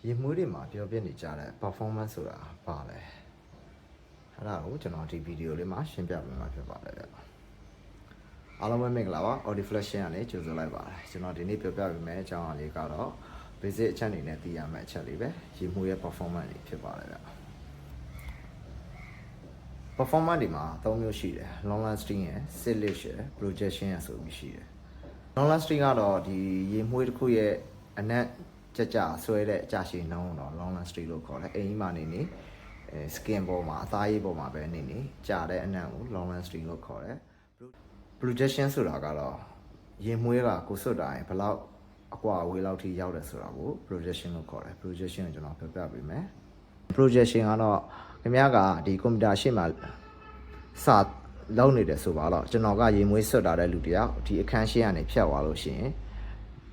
ရေမှုတွေမှာပြောပြနေကြတဲ့ performance ဆိုတာပါလဲအဲ့ဒါကိုကျွန်တော်ဒီဗီဒီယိုလေးမှာရှင်းပြပေးမှာဖြစ်ပါတယ်ဗျအားလုံးပဲမင်္ဂလာပါ Audi Flash ရှင်းရနေကြိုဆိုလိုက်ပါတယ်ကျွန်တော်ဒီနေ့ပြောပြပေးမယ့်အကြောင်းအရာလေးကတော့ basic အချက်အနေနဲ့သိရမယ့်အချက်လေးပဲရေမှုရဲ့ performance တွေဖြစ်ပါတယ်ဗျ performance ဒီမှာ၃မျိုးရှိတယ် long lasting ရယ် silic ရယ် projection ရယ်ဆိုပြီးရှိတယ် long lasting ကတော့ဒီရေမှုတစ်ခုရဲ့အနက်ကြဆွဲတဲ့အကြရှိနှုံးတော့ long lasting လို့ခေါ်တယ်အိမ်ကြီးမှာနေ skin ပေါ်မှာအသားရည်ပေါ်မှာပဲနေကြာတဲ့အနံ့ကို long lasting လို့ခေါ်တယ် projection ဆိုတာကတော့ရေမှုကကိုစွတ်တိုင်းဘယ်လောက်အကွာအဝေးလောက်ထိရောက်တယ်ဆိုတာကို projection လို့ခေါ်တယ် projection ကိုကျွန်တော်ပြောပြပေးမယ် projection ကတော့ခင်ဗျားကဒီကွန်ပျူတာရှေ့မှာစလုံးနေတယ်ဆိုပါတော့ကျွန်တော်ကရေမွေးဆွတ်တာတဲ့လူတယောက်ဒီအခန်းရှေ့ကနေဖြတ်သွားလို့ရှိရင်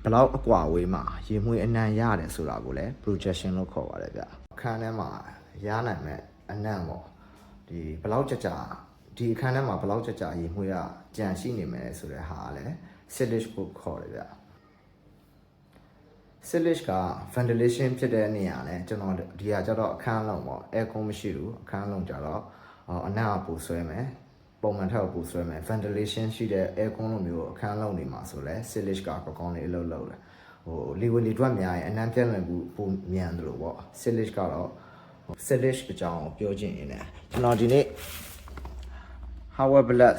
ဘယ်လောက်အကွာအဝေးမှာရေမွေးအနံ့ရတယ်ဆိုတာကိုလည်း projection လို့ခေါ်ပါတယ်ဗျအခန်းထဲမှာရနိုင်မဲ့အနံ့ပေါ့ဒီဘယ်လောက်ကြာဒီအခန်းထဲမှာဘယ်လောက်ကြာရေမွေးကကြံရှိနေမယ်ဆိုတဲ့ဟာကလည်း silic ကိုခေါ်တယ်ဗျ silic က ventilation ဖြစ်တဲ့နေရာနဲ့ကျွန်တော်ဒီဟာကျတော့အခန်းလုံးပေါ့ aircon မရှိဘူးအခန်းလုံးကျတော့အနံ့အပူဆွဲမယ်ပုံမှန်ထက်အပူဆွဲမယ် ventilation ရှိတဲ့ aircon လိုမျိုးအခန်းလုံးနေမှာဆိုလဲ silic ကကောင်းလေးအလုပ်လုပ်တယ်လေဝင်လေထွက်များရင်အနံ့ပြတ်လွင်မှုပုံမြန်တယ်လို့ပေါ့ silic ကတော့ silic အကြောင်းပြောချင်ရင်လည်းကျွန်တော်ဒီနေ့ Howard Black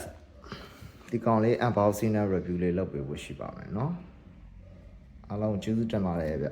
ဒီကောင်လေး unboxing နဲ့ review လေးလုပ်ပေးဖို့ရှိပါမယ်เนาะအားလုံးကျေးဇူးတင်ပါတယ်ဗျ